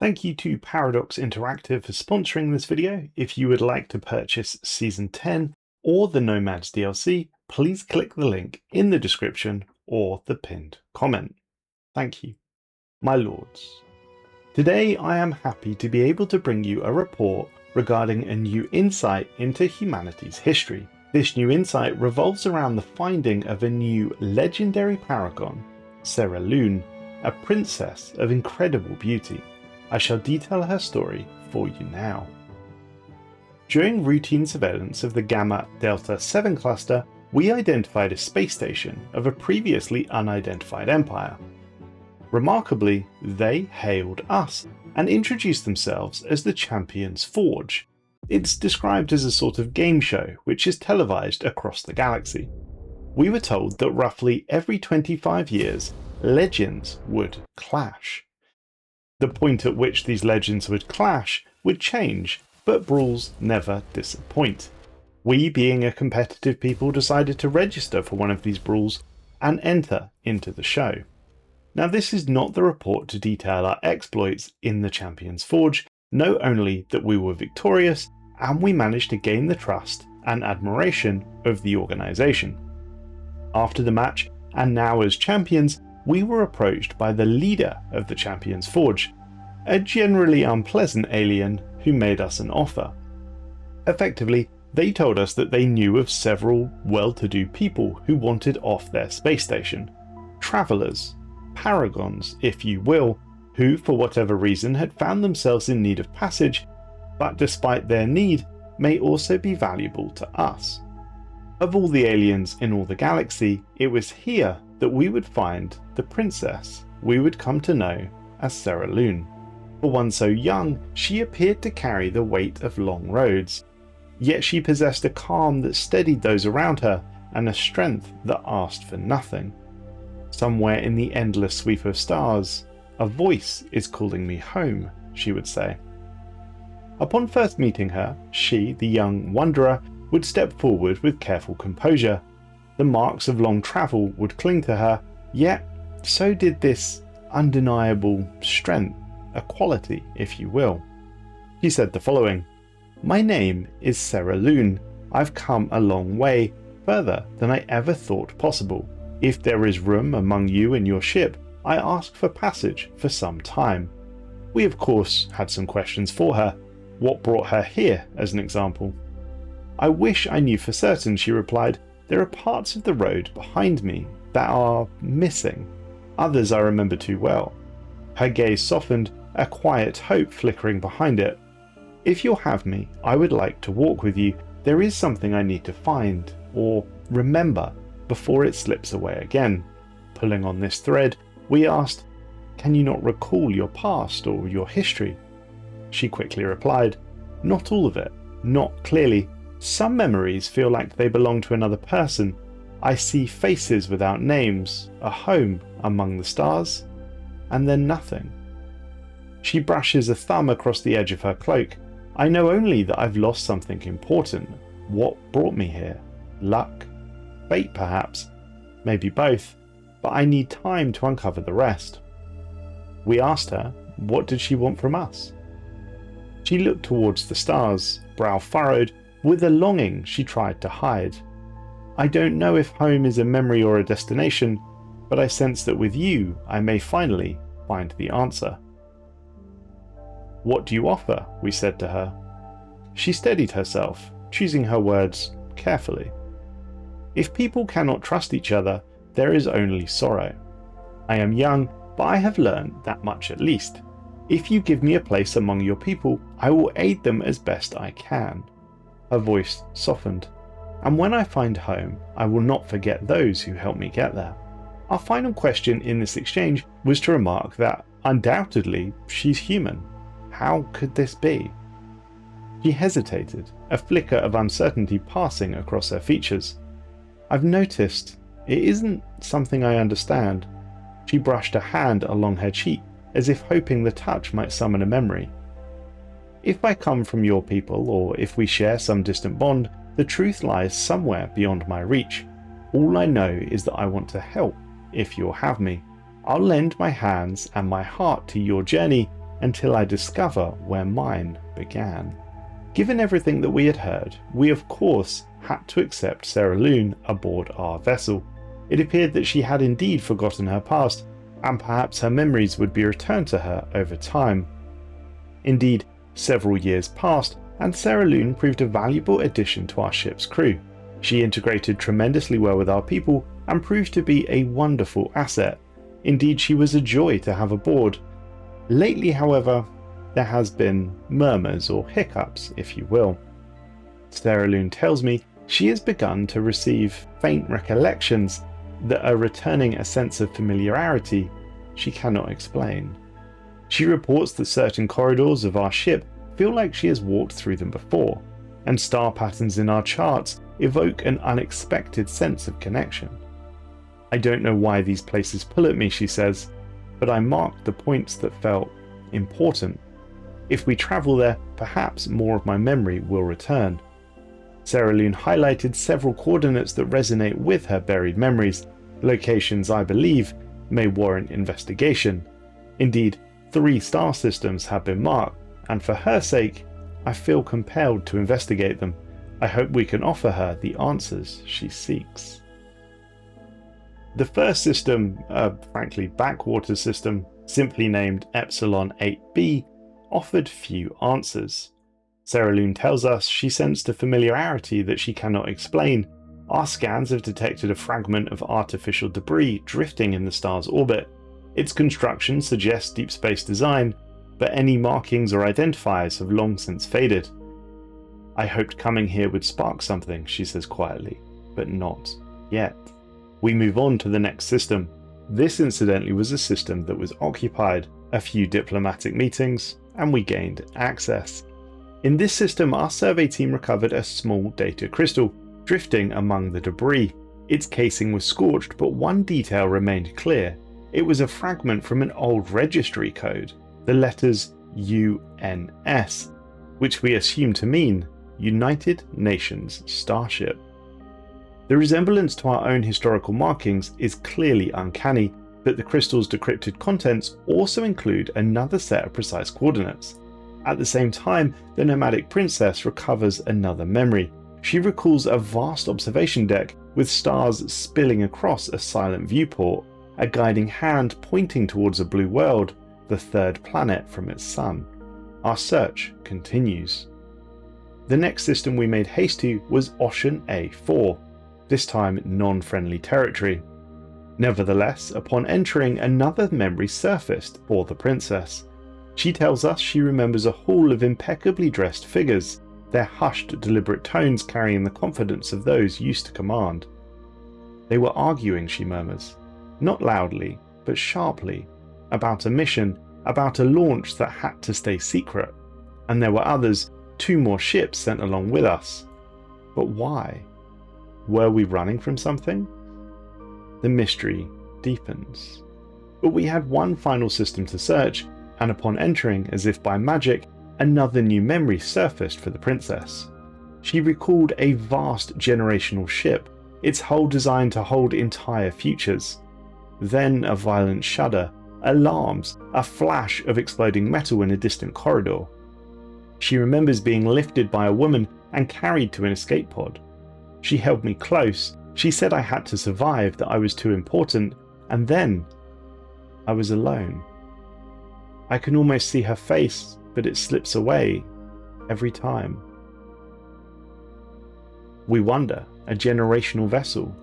Thank you to Paradox Interactive for sponsoring this video. If you would like to purchase Season 10 or the Nomads DLC, please click the link in the description or the pinned comment. Thank you. My lords, today I am happy to be able to bring you a report regarding a new insight into humanity's history. This new insight revolves around the finding of a new legendary paragon, Seralune, a princess of incredible beauty. I shall detail her story for you now. During routine surveillance of the Gamma Delta 7 cluster, we identified a space station of a previously unidentified empire. Remarkably, they hailed us and introduced themselves as the Champions Forge. It's described as a sort of game show which is televised across the galaxy. We were told that roughly every 25 years, legends would clash. The point at which these legends would clash would change, but brawls never disappoint. We, being a competitive people, decided to register for one of these brawls and enter into the show. Now, this is not the report to detail our exploits in the Champions Forge. Know only that we were victorious and we managed to gain the trust and admiration of the organisation. After the match, and now as champions, we were approached by the leader of the Champions Forge, a generally unpleasant alien who made us an offer. Effectively, they told us that they knew of several well-to-do people who wanted off their space station. Travellers, paragons if you will, who for whatever reason had found themselves in need of passage, but despite their need, may also be valuable to us. Of all the aliens in all the galaxy, it was here that we would find the princess we would come to know as Seralune. For one so young, she appeared to carry the weight of long roads, yet she possessed a calm that steadied those around her and a strength that asked for nothing. Somewhere in the endless sweep of stars, a voice is calling me home, she would say. Upon first meeting her, she, the young wanderer, would step forward with careful composure. The marks of long travel would cling to her, yet so did this undeniable strength, a quality if you will. She said the following: "My name is Seralune. I've come a long way, further than I ever thought possible. If there is room among you in your ship, I ask for passage for some time." We of course had some questions for her. What brought her here, as an example? "I wish I knew for certain," she replied. "There are parts of the road behind me that are missing. Others I remember too well." Her gaze softened, a quiet hope flickering behind it. "If you'll have me, I would like to walk with you. There is something I need to find, or remember, before it slips away again." Pulling on this thread, we asked, "Can you not recall your past or your history?" She quickly replied, "Not all of it, not clearly. Some memories feel like they belong to another person. I see faces without names, a home among the stars, and then nothing." She brushes a thumb across the edge of her cloak. "I know only that I've lost something important. What brought me here? Luck? Fate perhaps? Maybe both, but I need time to uncover the rest." We asked her, what did she want from us? She looked towards the stars, brow furrowed, with a longing she tried to hide. "I don't know if home is a memory or a destination, but I sense that with you I may finally find the answer." "What do you offer?" we said to her. She steadied herself, choosing her words carefully. "If people cannot trust each other, there is only sorrow. I am young, but I have learned that much at least. If you give me a place among your people, I will aid them as best I can." Her voice softened. "And when I find home, I will not forget those who helped me get there." Our final question in this exchange was to remark that undoubtedly she's human. How could this be? She hesitated, a flicker of uncertainty passing across her features. "I've noticed it isn't something I understand." She brushed a hand along her cheek, as if hoping the touch might summon a memory. "If I come from your people, or if we share some distant bond, the truth lies somewhere beyond my reach. All I know is that I want to help, if you'll have me. I'll lend my hands and my heart to your journey, until I discover where mine began. Given everything that we had heard, we of course had to accept Seralune aboard our vessel. It appeared that she had indeed forgotten her past, and perhaps her memories would be returned to her over time. Indeed, several years passed, and Seralune proved a valuable addition to our ship's crew. She integrated tremendously well with our people and proved to be a wonderful asset. Indeed, she was a joy to have aboard. Lately, however, there has been murmurs or hiccups, if you will. Seralune tells me she has begun to receive faint recollections that are returning a sense of familiarity she cannot explain. She reports that certain corridors of our ship feel like she has walked through them before, and star patterns in our charts evoke an unexpected sense of connection. I don't know why these places pull at me, she says, but I marked the points that felt important. If we travel there, perhaps more of my memory will return. Seralune highlighted several coordinates that resonate with her buried memories, locations I believe may warrant investigation. Indeed, 3 star systems have been marked, and for her sake, I feel compelled to investigate them. I hope we can offer her the answers she seeks. The first system, a frankly backwater system, simply named Epsilon 8b, offered few answers. Seralune tells us she sensed a familiarity that she cannot explain. Our scans have detected a fragment of artificial debris drifting in the star's orbit. Its construction suggests deep space design, but any markings or identifiers have long since faded. I hoped coming here would spark something, she says quietly, but not yet. We move on to the next system. This incidentally was a system that was occupied, a few diplomatic meetings, and we gained access. In this system, our survey team recovered a small data crystal, drifting among the debris. Its casing was scorched, but one detail remained clear. It was a fragment from an old registry code, the letters UNS, which we assume to mean United Nations Starship. The resemblance to our own historical markings is clearly uncanny, but the crystal's decrypted contents also include another set of precise coordinates. At the same time, the nomadic princess recovers another memory. She recalls a vast observation deck with stars spilling across a silent viewport, a guiding hand pointing towards a blue world, the third planet from its sun. Our search continues. The next system we made haste to was Ocean A4, this time non-friendly territory. Nevertheless, upon entering, another memory surfaced for the princess. She tells us she remembers a hall of impeccably dressed figures, their hushed, deliberate tones carrying the confidence of those used to command. They were arguing, she murmurs, not loudly, but sharply, about a mission, about a launch that had to stay secret. And there were others, 2 more ships sent along with us. But why? Were we running from something? The mystery deepens. But we had one final system to search, and upon entering, as if by magic, another new memory surfaced for the princess. She recalled a vast generational ship, its hull designed to hold entire futures. Then a violent shudder, alarms, a flash of exploding metal in a distant corridor. She remembers being lifted by a woman and carried to an escape pod. She held me close. She said I had to survive, that I was too important, and then I was alone. I can almost see her face, but it slips away every time. We wonder, a generational vessel,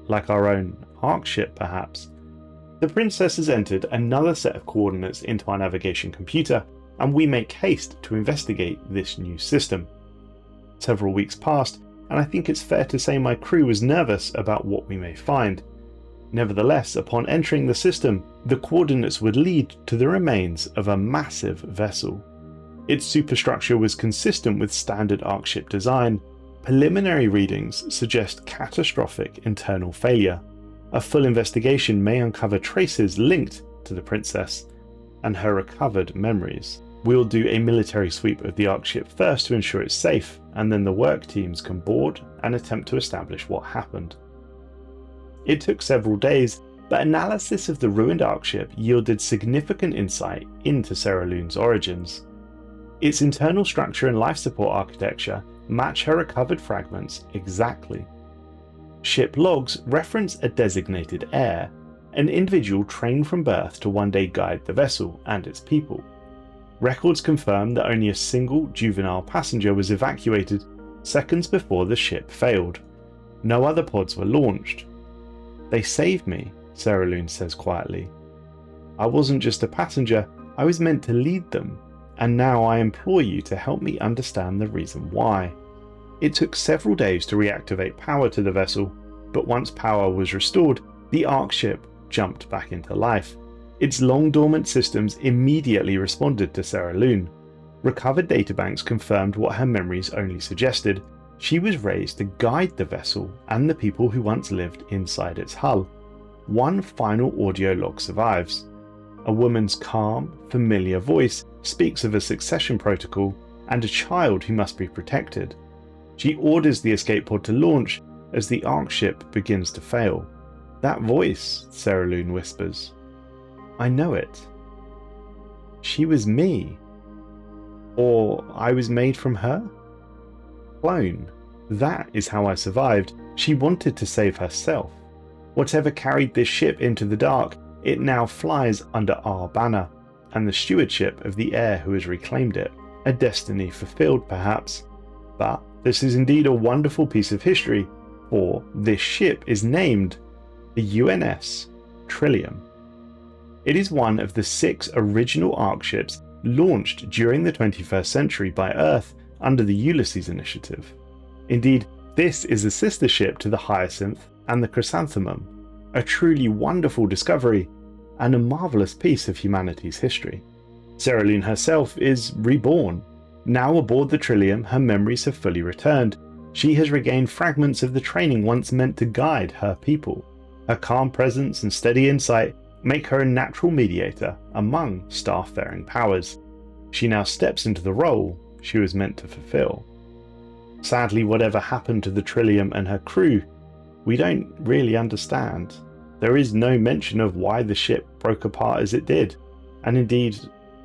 like our own Ark ship perhaps. The princess has entered another set of coordinates into our navigation computer, and we make haste to investigate this new system. Several weeks passed, and I think it's fair to say my crew was nervous about what we may find. Nevertheless, upon entering the system, the coordinates would lead to the remains of a massive vessel. Its superstructure was consistent with standard Ark ship design. Preliminary readings suggest catastrophic internal failure. A full investigation may uncover traces linked to the princess and her recovered memories. We'll do a military sweep of the Ark ship first to ensure it's safe, and then the work teams can board and attempt to establish what happened. It took several days, but analysis of the ruined Ark ship yielded significant insight into Seralune's origins. Its internal structure and life support architecture match her recovered fragments exactly. Ship logs reference a designated heir, an individual trained from birth to one day guide the vessel and its people. Records confirm that only a single juvenile passenger was evacuated seconds before the ship failed. No other pods were launched. "They saved me," Seralune says quietly. "I wasn't just a passenger, I was meant to lead them, and now I implore you to help me understand the reason why." It took several days to reactivate power to the vessel, but once power was restored, the Ark ship jumped back into life. Its long-dormant systems immediately responded to Seralune. Recovered databanks confirmed what her memories only suggested. She was raised to guide the vessel and the people who once lived inside its hull. One final audio log survives. A woman's calm, familiar voice speaks of a succession protocol and a child who must be protected. She orders the escape pod to launch as the Ark ship begins to fail. "That voice," Seralune whispers. "I know it. She was me. Or I was made from her? Clone. That is how I survived. She wanted to save herself. Whatever carried this ship into the dark, it now flies under our banner, and the stewardship of the heir who has reclaimed it. A destiny fulfilled, perhaps. But this is indeed a wonderful piece of history, for this ship is named the UNS Trillium. It is one of the 6 original Ark ships launched during the 21st century by Earth under the Ulysses Initiative. Indeed, this is a sister ship to the Hyacinth and the Chrysanthemum, a truly wonderful discovery and a marvellous piece of humanity's history. Seralune herself is reborn. Now aboard the Trillium, her memories have fully returned. She has regained fragments of the training once meant to guide her people. Her calm presence and steady insight make her a natural mediator among starfaring powers. She now steps into the role she was meant to fulfill. Sadly, whatever happened to the Trillium and her crew, we don't really understand. There is no mention of why the ship broke apart as it did, and indeed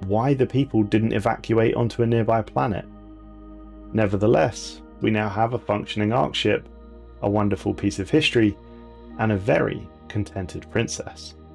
why the people didn't evacuate onto a nearby planet. Nevertheless, we now have a functioning Ark ship, a wonderful piece of history, and a very contented princess.